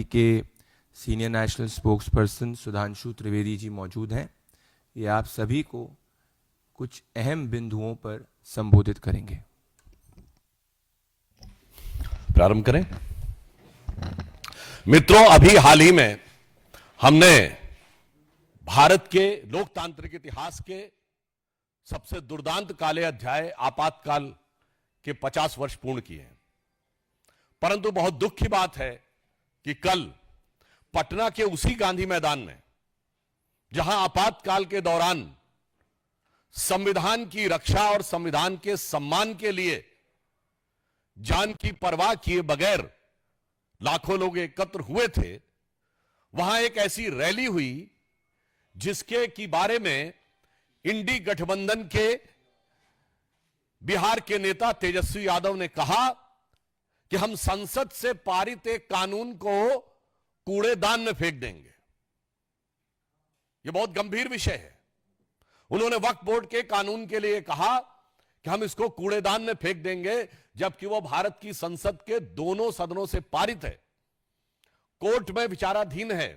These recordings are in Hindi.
के senior national spokesperson Sudhanshu Trivedi ji मौजूद हैं। ये आप सभी को कुछ अहम बिंदुओं पर संबोधित करेंगे। प्रारंभ करें। मित्रों, अभी हाल ही में हमने भारत के लोकतांत्रिक इतिहास के सबसे दुर्दांत काले अध्याय आपातकाल के 50 वर्ष पूर्ण किए हैं। परंतु बहुत दुख की बात है कि कल पटना के उसी गांधी मैदान में, जहां आपातकाल के दौरान संविधान की रक्षा और संविधान के सम्मान के लिए जान की परवाह किए बगैर लाखों लोग एकत्र हुए थे, वहां एक ऐसी रैली हुई जिसके की बारे में इंडी गठबंधन के बिहार के नेता तेजस्वी यादव ने कहा कि हम संसद से पारित एक कानून को कूड़ेदान में फेंक देंगे। यह बहुत गंभीर विषय है। उन्होंने वक्फ बोर्ड के कानून के लिए कहा कि हम इसको कूड़ेदान में फेंक देंगे, जबकि वो भारत की संसद के दोनों सदनों से पारित है, कोर्ट में विचाराधीन है।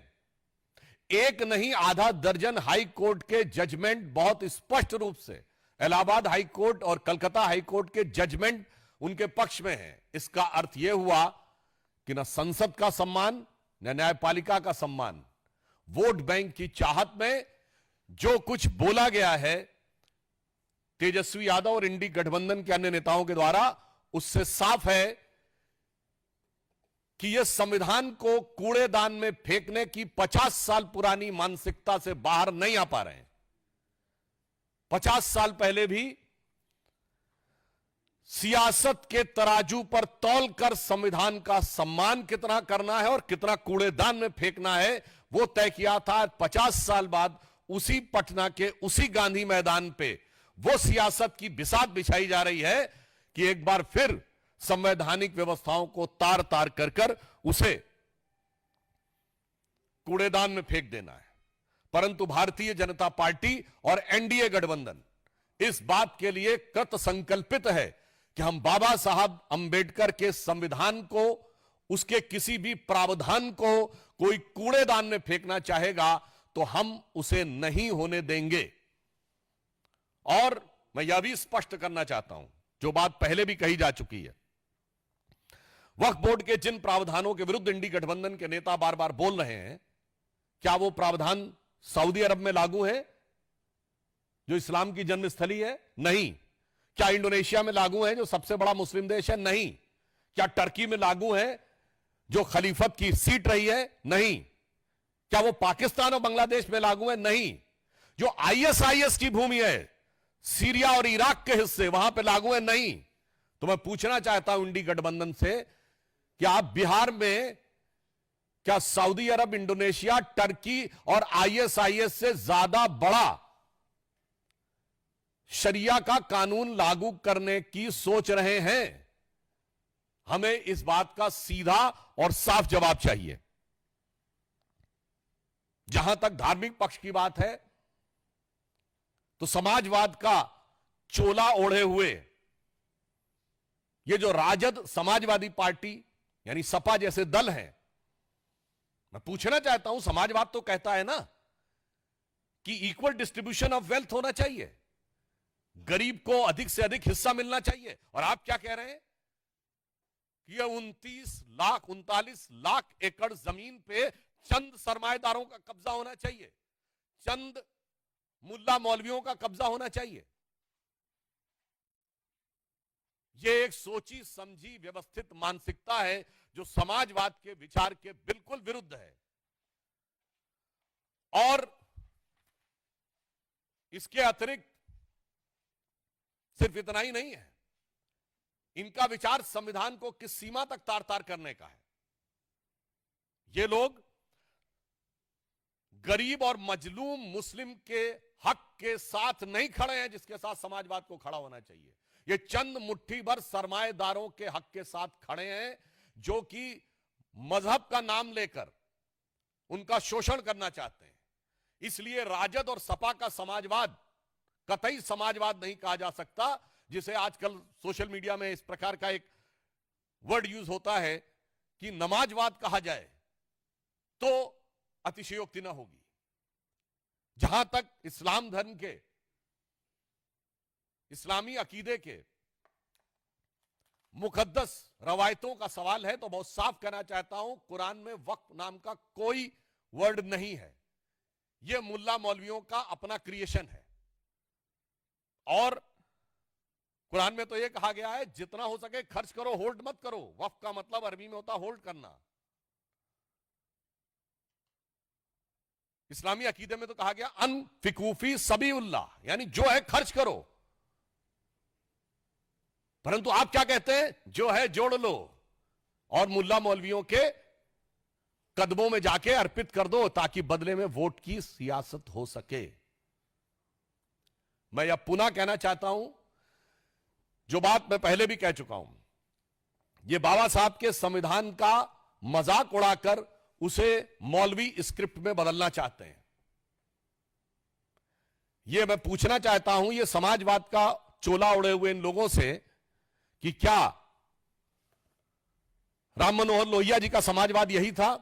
एक नहीं, आधा दर्जन हाई कोर्ट के जजमेंट बहुत स्पष्ट रूप से इलाहाबाद हाई कोर्ट और कलकत्ता हाई कोर्ट के जजमेंट उनके पक्ष में है। इसका अर्थ यह हुआ कि न संसद का सम्मान न न्यायपालिका का सम्मान। वोट बैंक की चाहत में जो कुछ बोला गया है तेजस्वी यादव और इंडी गठबंधन के अन्य नेताओं के द्वारा, उससे साफ है कि यह संविधान को कूड़ेदान में फेंकने की 50 साल पुरानी मानसिकता से बाहर नहीं आ पा रहे हैं। 50 साल पहले भी सियासत के तराजू पर तौलकर संविधान का सम्मान कितना करना है और कितना कूड़ेदान में फेंकना है, वो तय किया था। 50 साल बाद उसी पटना के उसी गांधी मैदान पे वो सियासत की बिसात बिछाई जा रही है कि एक बार फिर संवैधानिक व्यवस्थाओं को तार तार कर कर उसे कूड़ेदान में फेंक देना है। परंतु भारतीय जनता पार्टी और एनडीए गठबंधन इस बात के लिए कृत संकल्पित है कि हम बाबा साहब अंबेडकर के संविधान को, उसके किसी भी प्रावधान को कोई कूड़ेदान में फेंकना चाहेगा तो हम उसे नहीं होने देंगे। और मैं यह भी स्पष्ट करना चाहता हूं, जो बात पहले भी कही जा चुकी है, वक्फ बोर्ड के जिन प्रावधानों के विरुद्ध इंडी गठबंधन के नेता बार बार बोल रहे हैं, क्या वो प्रावधान सऊदी अरब में लागू है जो इस्लाम की जन्मस्थली है? नहीं। क्या इंडोनेशिया में लागू है जो सबसे बड़ा मुस्लिम देश है? नहीं। क्या टर्की में लागू है जो खलीफत की सीट रही है? नहीं। क्या वो पाकिस्तान और बांग्लादेश में लागू है? नहीं। जो आईएसआईएस की भूमि है, सीरिया और इराक के हिस्से, वहां पे लागू है? नहीं। तो मैं पूछना चाहता हूं इंडी गठबंधन से कि आप बिहार में क्या सऊदी अरब, इंडोनेशिया, टर्की और आईएसआईएस से ज्यादा बड़ा शरिया का कानून लागू करने की सोच रहे हैं? हमें इस बात का सीधा और साफ जवाब चाहिए। जहां तक धार्मिक पक्ष की बात है, तो समाजवाद का चोला ओढ़े हुए ये जो राजद समाजवादी पार्टी यानी सपा जैसे दल हैं, मैं पूछना चाहता हूं, समाजवाद तो कहता है ना कि इक्वल डिस्ट्रीब्यूशन ऑफ वेल्थ होना चाहिए, गरीब को अधिक से अधिक हिस्सा मिलना चाहिए। और आप क्या कह रहे हैं कि यह 39 लाख एकड़ जमीन पे चंद सरमाएदारों का कब्जा होना चाहिए, चंद मुल्ला मौलवियों का कब्जा होना चाहिए। यह एक सोची समझी व्यवस्थित मानसिकता है जो समाजवाद के विचार के बिल्कुल विरुद्ध है। और इसके अतिरिक्त सिर्फ इतना ही नहीं है, इनका विचार संविधान को किस सीमा तक तार तार करने का है। ये लोग गरीब और मजलूम मुस्लिम के हक के साथ नहीं खड़े हैं, जिसके साथ समाजवाद को खड़ा होना चाहिए। ये चंद मुट्ठी भर सरमाएदारों के हक के साथ खड़े हैं, जो कि मजहब का नाम लेकर उनका शोषण करना चाहते हैं। इसलिए राजद और सपा का समाजवाद कतई समाजवाद नहीं कहा जा सकता, जिसे आजकल सोशल मीडिया में इस प्रकार का एक वर्ड यूज होता है कि नमाजवाद कहा जाए। तो अतिशयोक्ति ना होगी। जहां तक इस्लाम धर्म के, इस्लामी अकीदे के मुकद्दस रवायतों का सवाल है तो बहुत साफ कहना चाहता हूं, कुरान में वक्फ नाम का कोई वर्ड नहीं है। यह मुल्ला मौलवियों का अपना क्रिएशन है। और कुरान में तो यह कहा गया है जितना हो सके खर्च करो, होल्ड मत करो। वक्फ का मतलब अरबी में होता होल्ड करना। इस्लामी अकीदे में तो कहा गया अनफिकूफी सबीउल्लाह, यानी जो है खर्च करो। परंतु आप क्या कहते हैं? जो है जोड़ लो और मुल्ला मौलवियों के कदमों में जाके अर्पित कर दो ताकि बदले में वोट की सियासत हो सके। मैं यह पुनः कहना चाहता हूं, जो बात मैं पहले भी कह चुका हूं, यह बाबा साहब के संविधान का मजाक उड़ाकर उसे मौलवी स्क्रिप्ट में बदलना चाहते हैं। यह मैं पूछना चाहता हूं यह समाजवाद का चोला उड़े हुए इन लोगों से कि क्या राम मनोहर लोहिया जी का समाजवाद यही था?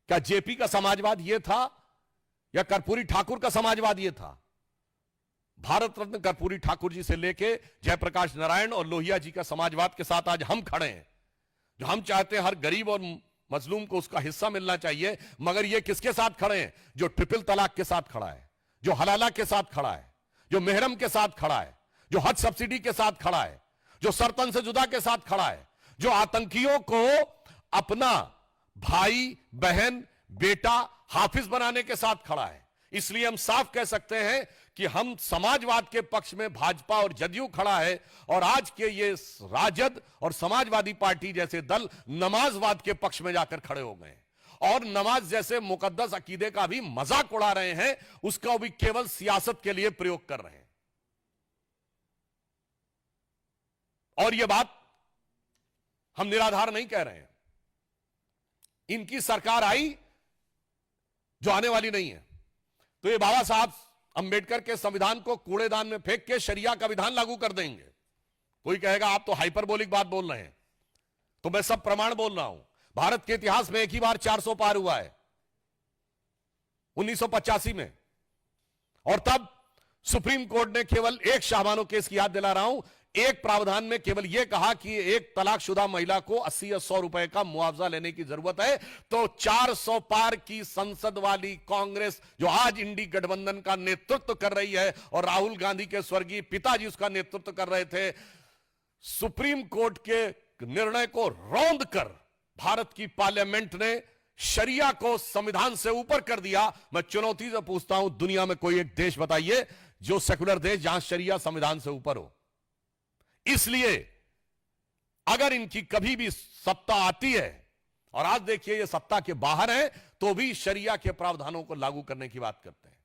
क्या जेपी का समाजवाद यह था? या कर्पूरी ठाकुर का समाजवाद यह था? भारत रत्न कर्पूरी ठाकुर जी से लेके जयप्रकाश नारायण और लोहिया जी का समाजवाद के साथ आज हम खड़े हैं, जो हम चाहते हैं हर गरीब और मजलूम को उसका हिस्सा मिलना चाहिए। मगर ये किसके साथ खड़े हैं? जो ट्रिपल तलाक के साथ खड़ा है, जो हलाला के साथ खड़ा है, जो मेहरम के साथ खड़ा है, जो हज सब्सिडी के साथ खड़ा है, जो सरतन से जुदा के साथ खड़ा है, जो आतंकियों को अपना भाई, बहन, बेटा, हाफिज बनाने के साथ खड़ा है। इसलिए हम साफ कह सकते हैं कि हम समाजवाद के पक्ष में भाजपा और जदयू खड़ा है, और आज के ये राजद और समाजवादी पार्टी जैसे दल नमाजवाद के पक्ष में जाकर खड़े हो गए और नमाज जैसे मुकद्दस अकीदे का भी मजाक उड़ा रहे हैं, उसका भी केवल सियासत के लिए प्रयोग कर रहे हैं। और यह बात हम निराधार नहीं कह रहे हैं। इनकी सरकार आई जो आने वाली नहीं है, तो ये बाबा साहब अंबेडकर के संविधान को कूड़ेदान में फेंक के शरिया का विधान लागू कर देंगे। कोई कहेगा आप तो हाइपरबोलिक बात बोल रहे हैं, तो मैं सब प्रमाण बोल रहा हूं। भारत के इतिहास में एक ही बार 400 पार हुआ है, 1985 में, और तब सुप्रीम कोर्ट ने केवल एक शाहबानो केस की याद दिला रहा हूं, एक प्रावधान में केवल यह कहा कि एक तलाकशुदा महिला को 80 या 100 रुपए का मुआवजा लेने की जरूरत है। तो 400 पार की संसद वाली कांग्रेस, जो आज इंडी गठबंधन का नेतृत्व कर रही है और राहुल गांधी के स्वर्गीय पिताजी उसका नेतृत्व कर रहे थे, सुप्रीम कोर्ट के निर्णय को रौंद कर भारत की पार्लियामेंट ने शरिया को संविधान से ऊपर कर दिया। मैं चुनौती से पूछता हूं, दुनिया में कोई एक देश बताइए जो सेकुलर देश जहां शरिया संविधान से ऊपर हो। इसलिए अगर इनकी कभी भी सत्ता आती है, और आज देखिए ये सत्ता के बाहर है, तो भी शरिया के प्रावधानों को लागू करने की बात करते हैं।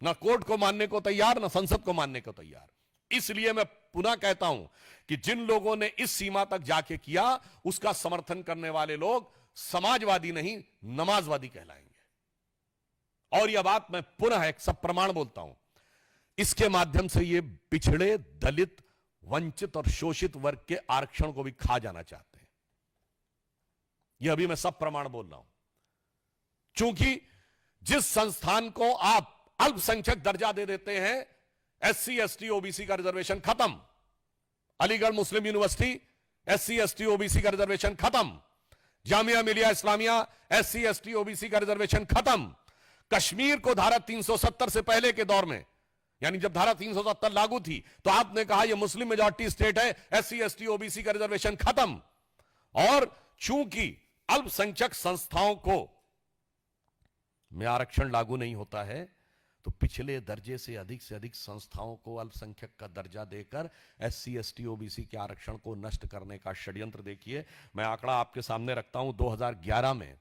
ना कोर्ट को मानने को तैयार, ना संसद को मानने को तैयार। इसलिए मैं पुनः कहता हूं कि जिन लोगों ने इस सीमा तक जाके किया, उसका समर्थन करने वाले लोग समाजवादी नहीं, नमाजवादी कहलाएंगे। और यह बात मैं पुनः एक सब प्रमाण बोलता हूं, इसके माध्यम से ये पिछड़े, दलित, वंचित और शोषित वर्ग के आरक्षण को भी खा जाना चाहते हैं। यह अभी मैं सब प्रमाण बोल रहा हूं, क्योंकि जिस संस्थान को आप अल्पसंख्यक दर्जा दे देते हैं, SC ST OBC का रिजर्वेशन खत्म। अलीगढ़ मुस्लिम यूनिवर्सिटी SC ST OBC का रिजर्वेशन खत्म। Jamia Millia Islamia SC ST OBC का रिजर्वेशन खत्म। कश्मीर को धारा 370 से पहले के दौर में, यानी जब धारा 370 लागू थी, तो आपने कहा यह मुस्लिम मेजॉरिटी स्टेट है, SC ST OBC का रिजर्वेशन खत्म। और चूंकि अल्पसंख्यक संस्थाओं को में आरक्षण लागू नहीं होता है, तो पिछले दर्जे से अधिक संस्थाओं को अल्पसंख्यक का दर्जा देकर SC ST OBC के आरक्षण को नष्ट करने का षड्यंत्र देखिए। मैं आंकड़ा आपके सामने रखता हूं, 2011 में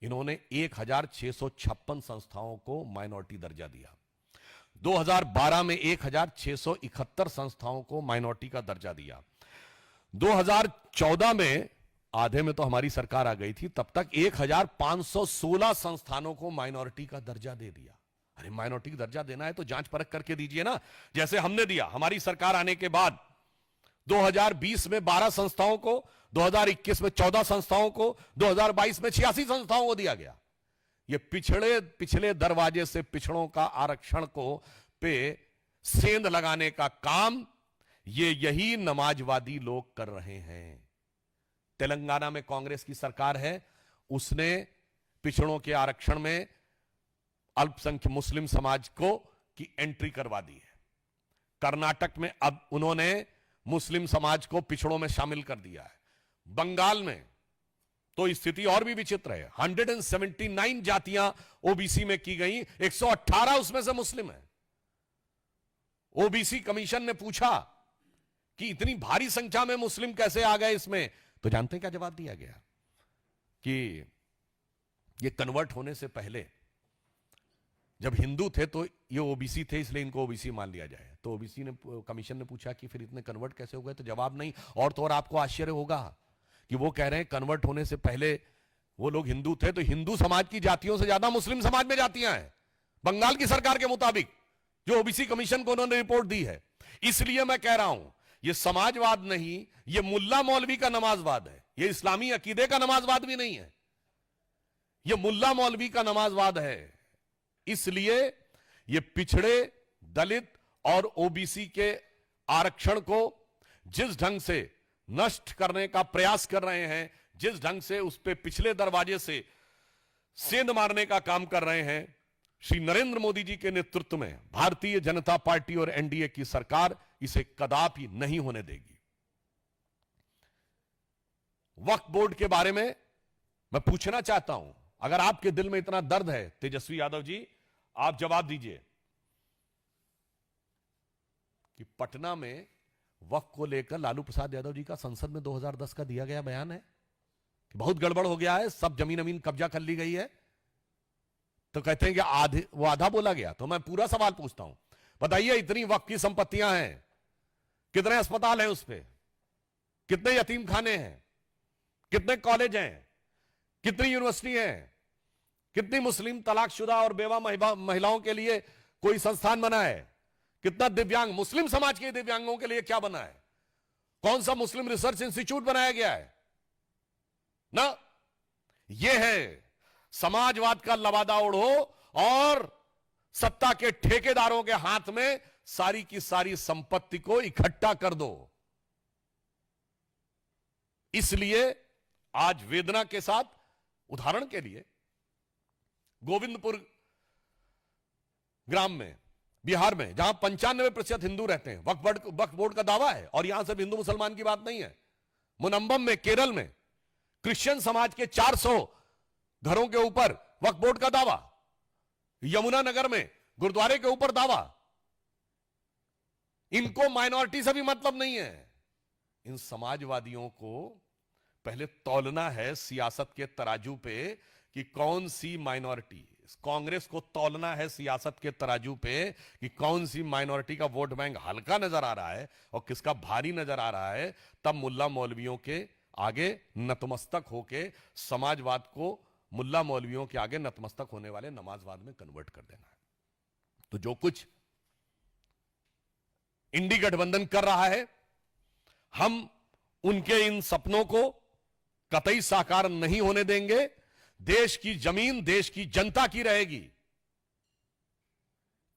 इन्होंने 1656 संस्थाओं को माइनॉरिटी दर्जा दिया। 2012 में 1671 संस्थाओं को माइनॉरिटी का दर्जा दिया। 2014 में, आधे में तो हमारी सरकार आ गई थी, तब तक 1516 संस्थानों को माइनॉरिटी का दर्जा दे दिया। अरे माइनॉरिटी का दर्जा देना है तो जांच परख करके दीजिए ना, जैसे हमने दिया। हमारी सरकार आने के बाद 2020 में 12 संस्थाओं को, 2021 में 14 संस्थाओं को, 2022 में 86 संस्थाओं को दिया गया। ये पिछले दरवाजे से पिछड़ों का आरक्षण को पे सेंध लगाने का काम यही नमाजवादी लोग कर रहे हैं। तेलंगाना में कांग्रेस की सरकार है, उसने पिछड़ों के आरक्षण में अल्पसंख्यक मुस्लिम समाज को की एंट्री करवा दी है। कर्नाटक में अब उन्होंने मुस्लिम समाज को पिछड़ों में शामिल कर दिया है। बंगाल में तो स्थिति और भी विचित्र है। 179 जातियां ओबीसी में की गई, 118 उसमें से मुस्लिम है। ओबीसी कमीशन ने पूछा कि इतनी भारी संख्या में मुस्लिम कैसे आ गए इसमें, तो जानते हैं क्या जवाब दिया गया? कि ये कन्वर्ट होने से पहले जब हिंदू थे तो ये ओबीसी थे, इसलिए इनको ओबीसी मान लिया जाए। तो ओबीसी ने कमीशन ने पूछा कि फिर इतने कन्वर्ट कैसे हो गए, तो जवाब नहीं। और तो और आपको आश्चर्य होगा कि वो कह रहे हैं कन्वर्ट होने से पहले वो लोग हिंदू थे, तो हिंदू समाज की जातियों से ज्यादा मुस्लिम समाज में जातियां हैं, बंगाल की सरकार के मुताबिक, जो ओबीसी कमीशन को उन्होंने रिपोर्ट दी है। इसलिए मैं कह रहा हूं, ये समाजवाद नहीं, ये मुल्ला मौलवी का नमाजवाद है। ये इस्लामी अकीदे का नमाजवाद भी नहीं है, ये मुल्ला मौलवी का नमाजवाद है। इसलिए ये पिछड़े, दलित और ओबीसी के आरक्षण को जिस ढंग से नष्ट करने का प्रयास कर रहे हैं, जिस ढंग से उस पे पिछले दरवाजे से सेंध मारने का काम कर रहे हैं, श्री नरेंद्र मोदी जी के नेतृत्व में भारतीय जनता पार्टी और एनडीए की सरकार इसे कदापि नहीं होने देगी। वक्फ बोर्ड के बारे में मैं पूछना चाहता हूं, अगर आपके दिल में इतना दर्द है तेजस्वी यादव जी, आप जवाब दीजिए कि पटना में वक्फ को लेकर लालू प्रसाद यादव जी का संसद में 2010 का दिया गया बयान है कि बहुत गड़बड़ हो गया है, सब जमीन अमीन कब्जा कर ली गई है। तो कहते हैं कि वो आधा बोला गया। तो मैं पूरा सवाल पूछता हूं, बताइए, इतनी वक्फ की संपत्तियां हैं, कितने अस्पताल हैं उस पर, कितने यतीम खाने हैं, कितने कॉलेज हैं, कितनी यूनिवर्सिटी हैं, कितनी मुस्लिम तलाकशुदा और बेवा महिलाओं के लिए कोई संस्थान बना है, कितना दिव्यांग मुस्लिम समाज के दिव्यांगों के लिए क्या बना है, कौन सा मुस्लिम रिसर्च इंस्टीट्यूट बनाया गया है ना। यह है समाजवाद का लबादा ओढ़ो और सत्ता के ठेकेदारों के हाथ में सारी की सारी संपत्ति को इकट्ठा कर दो। इसलिए आज वेदना के साथ, उदाहरण के लिए गोविंदपुर ग्राम में, बिहार में, जहां 95% हिंदू रहते हैं, वक्फ बोर्ड का दावा है, और यहां सिर्फ हिंदू मुसलमान की बात नहीं है। मुनम्बम में, केरल में, क्रिश्चियन समाज के 400 घरों के ऊपर वक्फ बोर्ड का दावा। यमुनानगर में गुरुद्वारे के ऊपर दावा। इनको माइनॉरिटी से भी मतलब नहीं है। इन समाजवादियों को पहले तौलना है सियासत के तराजू पे कि कौन सी माइनॉरिटी, कांग्रेस को तौलना है सियासत के तराजू पे कि कौन सी माइनॉरिटी का वोट बैंक हल्का नजर आ रहा है और किसका भारी नजर आ रहा है। तब मुल्ला मौलवियों के आगे नतमस्तक होके समाजवाद को मुल्ला मौलवियों के आगे नतमस्तक होने वाले नमाजवाद में कन्वर्ट कर देना है। तो जो कुछ इंडी गठबंधन कर रहा है, हम उनके इन सपनों को कतई साकार नहीं होने देंगे। देश की जमीन देश की जनता की रहेगी,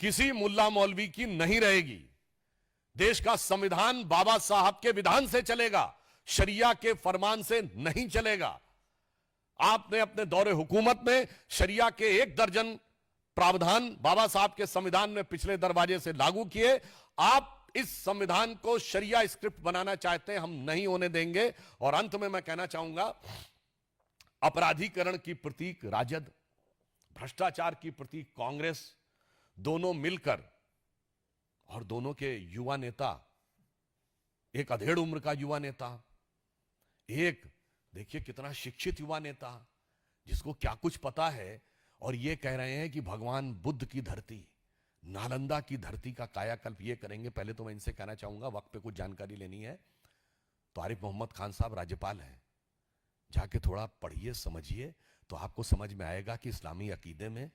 किसी मुल्ला मौलवी की नहीं रहेगी। देश का संविधान बाबा साहब के विधान से चलेगा, शरिया के फरमान से नहीं चलेगा। आपने अपने दौरे हुकूमत में शरिया के 1 दर्जन प्रावधान बाबा साहब के संविधान में पिछले दरवाजे से लागू किए। आप इस संविधान को शरिया स्क्रिप्ट बनाना चाहते हैं, हम नहीं होने देंगे। और अंत में मैं कहना चाहूंगा, अपराधीकरण की प्रतीक राजद, भ्रष्टाचार की प्रतीक कांग्रेस, दोनों मिलकर, और दोनों के युवा नेता, एक अधेड़ उम्र का युवा नेता, एक देखिए कितना शिक्षित युवा नेता जिसको क्या कुछ पता है, और ये कह रहे हैं कि भगवान बुद्ध की धरती, नालंदा की धरती का कायाकल्प ये करेंगे। पहले तो मैं इनसे कहना चाहूंगा, वक्त पे कुछ जानकारी लेनी है तो आरिफ मोहम्मद खान साहब राज्यपाल हैं, जाके थोड़ा पढ़िए, समझिए, तो आपको समझ में आएगा कि इस्लामी अकीदे में,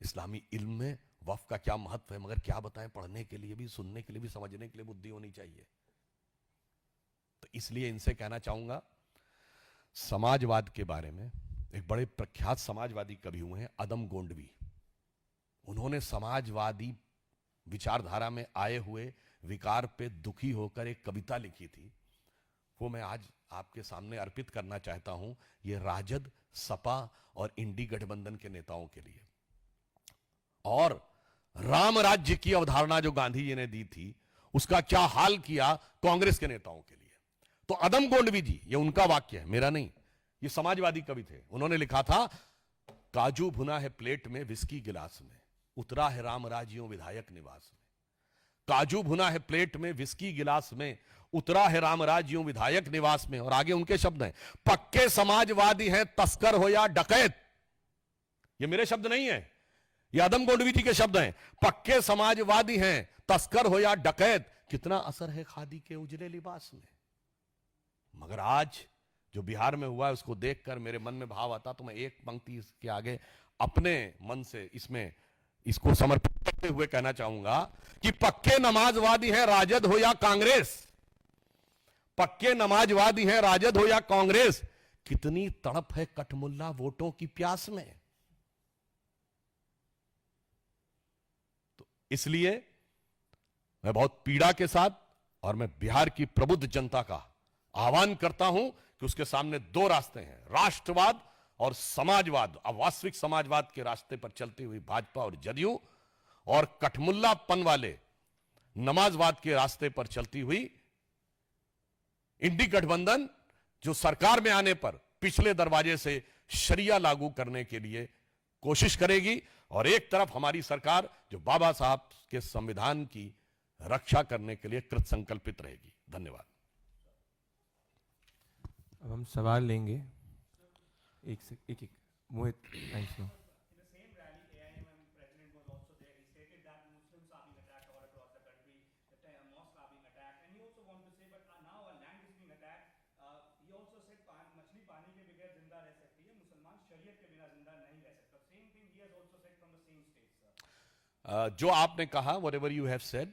इस्लामी इल्म में वक्फ का क्या महत्व है। मगर क्या बताएं, पढ़ने के लिए भी, सुनने के लिए भी, समझने के लिए बुद्धि होनी चाहिए। तो इसलिए इनसे कहना चाहूंगा, समाजवाद के बारे में एक बड़े प्रख्यात समाजवादी कवि हुए हैं अदम गोंडवी। उन्होंने समाजवादी विचारधारा में आए हुए विकार पे दुखी होकर एक कविता लिखी थी, वो मैं आज आपके सामने अर्पित करना चाहता हूं। ये राजद, सपा और इंडी गठबंधन के नेताओं के लिए, और राम राज्य की अवधारणा जो गांधी जी ने दी थी उसका क्या हाल किया कांग्रेस के नेताओं के लिए। तो अदम गोंडवी जी, ये उनका वाक्य है, मेरा नहीं, ये समाजवादी कवि थे। उन्होंने लिखा था, काजू भुना है प्लेट में विस्की गिलास में, उतरा है राम राज्यों विधायक निवास में। काजू भुना है प्लेट में विस्की गिलास में, उतरा है राम राज्यों विधायक निवास में। और आगे उनके शब्द हैं, पक्के समाजवादी हैं तस्कर हो या डकैत। ये मेरे शब्द नहीं है, ये आदम गोंडवी जी के शब्द हैं। पक्के समाजवादी हैं तस्कर हो या डकैत, कितना असर है खादी के उजले लिबास में। मगर आज जो बिहार में हुआ है उसको देखकर मेरे मन में भाव आता, तो मैं एक पंक्ति इसके आगे अपने मन से इसको समर्पित करते हुए कहना चाहूंगा कि पक्के नमाजवादी हैं राजद हो या कांग्रेस, पक्के नमाजवादी हैं राजद हो या कांग्रेस, कितनी तड़प है कठमुल्ला वोटों की प्यास में। तो इसलिए मैं बहुत पीड़ा के साथ और मैं बिहार की प्रबुद्ध जनता का आह्वान करता हूं कि उसके सामने दो रास्ते हैं, राष्ट्रवाद और समाजवाद। अब वास्तविक समाजवाद के रास्ते पर चलती हुई भाजपा और जदयू, और कठमुल्लापन वाले नमाजवाद के रास्ते पर चलती हुई इंडी गठबंधन, जो सरकार में आने पर पिछले दरवाजे से शरिया लागू करने के लिए कोशिश करेगी, और एक तरफ हमारी सरकार जो बाबा साहब के संविधान की रक्षा करने के लिए कृत संकल्पित रहेगी। धन्यवाद। अब हम सवाल लेंगे। एक मोहित, थैंक्स। जो आपने कहा, whatever you have said,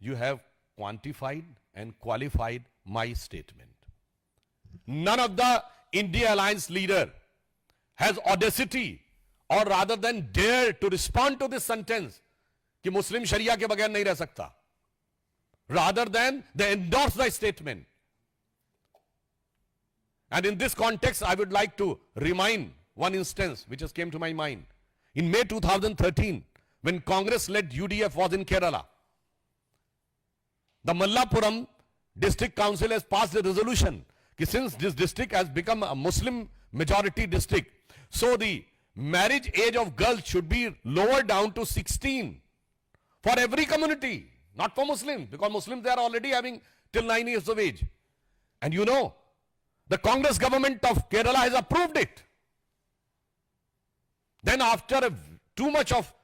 you have quantified and qualified my statement. None of the India Alliance leader has audacity or rather than dare to respond to this sentence कि मुस्लिम शरिया के बगैर नहीं रह सकता, rather than they endorse the statement. And in this context, I would like to remind one instance which has came to my mind. In May 2013, when Congress-led UDF was in Kerala, the Mallapuram District Council has passed a resolution that since this district has become a Muslim majority district, so the marriage age of girls should be lowered down to 16 for every community, not for Muslims, because Muslims they are already having till 9 years of age. And you know, the Congress government of Kerala has approved it. Then after too much of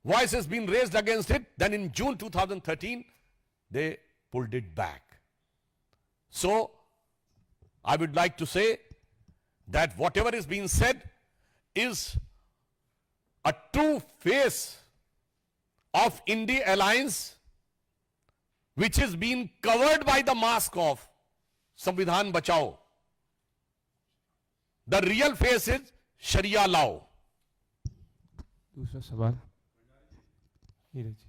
voice has been raised against it, then in June 2013, they pulled it back. So, I would like to say that whatever is being said is a true face of India Alliance, which is being covered by the mask of Samvidhan Bachao. The real face is Sharia law. दूसरा सवाल नीरज जी।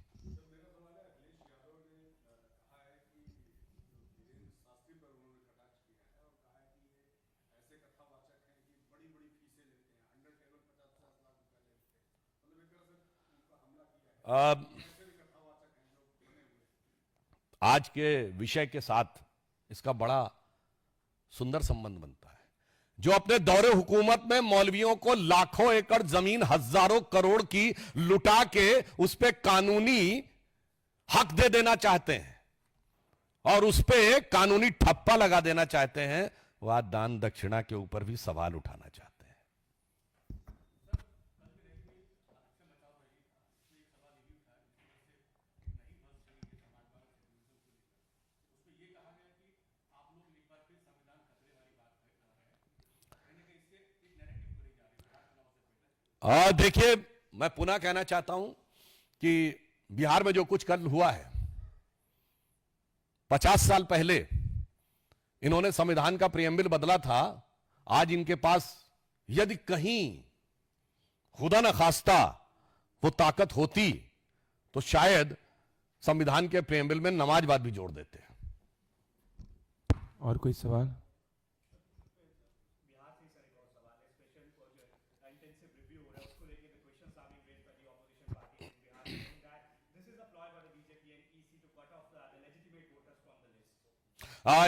आज के विषय के साथ इसका बड़ा सुंदर संबंध बनता है। जो अपने दौरे हुकूमत में मौलवियों को लाखों एकड़ जमीन, हजारों करोड़ की लुटा के उस पे कानूनी हक दे देना चाहते हैं और उस पे कानूनी ठप्पा लगा देना चाहते हैं, वह दान दक्षिणा के ऊपर भी सवाल उठाना चाहते हैं। देखिए, मैं पुनः कहना चाहता हूं कि बिहार में जो कुछ कल हुआ है, 50 साल पहले इन्होंने संविधान का प्रियम्बल बदला था, आज इनके पास यदि कहीं खुदा न खास्ता वो ताकत होती तो शायद संविधान के प्रियम्बल में नमाजवाद भी जोड़ देते। और कोई सवाल?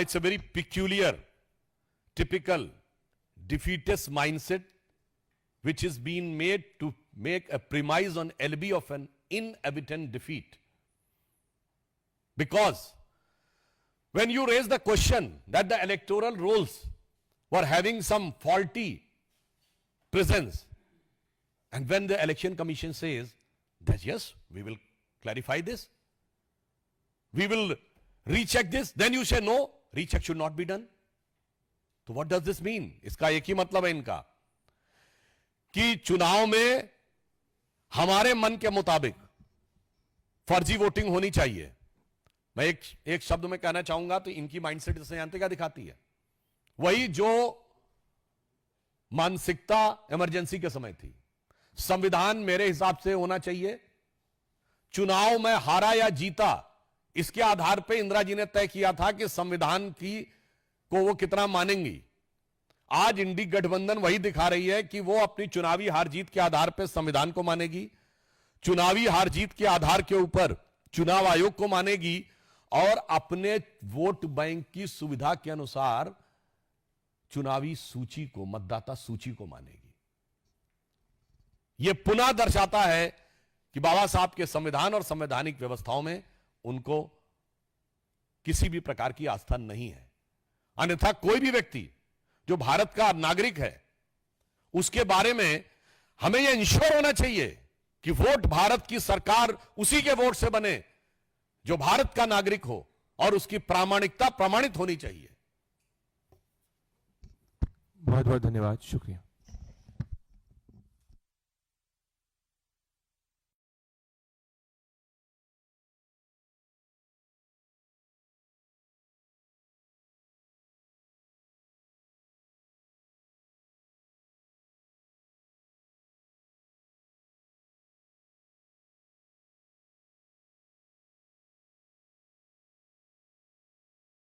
It's a very peculiar, typical defeatist mindset which is being made to make a premise on alibi of an inevitant defeat. Because when you raise the question that the electoral rolls were having some faulty presence, and when the election commission says that yes, we will clarify this, we will recheck this, then you say no, recheck should not be done. तो what does this mean? इसका एक ही मतलब है इनका कि चुनाव में हमारे मन के मुताबिक फर्जी वोटिंग होनी चाहिए। मैं एक शब्द में कहना चाहूंगा तो इनकी माइंडसेट इससे जानते क्या दिखाती है? वही जो मानसिकता इमरजेंसी के समय थी। संविधान मेरे हिसाब से होना चाहिए, चुनाव में हारा या जीता इसके आधार पे इंदिरा जी ने तय किया था कि संविधान की को वो कितना मानेंगी। आज इंडी गठबंधन वही दिखा रही है कि वो अपनी चुनावी हार जीत के आधार पर संविधान को मानेगी, चुनावी हार जीत के आधार के ऊपर चुनाव आयोग को मानेगी और अपने वोट बैंक की सुविधा के अनुसार चुनावी सूची को, मतदाता सूची को मानेगी। यह पुनः दर्शाता है कि बाबा साहब के संविधान और संवैधानिक व्यवस्थाओं में उनको किसी भी प्रकार की आस्था नहीं है। अन्यथा कोई भी व्यक्ति जो भारत का नागरिक है उसके बारे में हमें यह इंश्योर होना चाहिए कि वोट भारत की सरकार उसी के वोट से बने जो भारत का नागरिक हो और उसकी प्रामाणिकता प्रमाणित होनी चाहिए। बहुत बहुत धन्यवाद, शुक्रिया।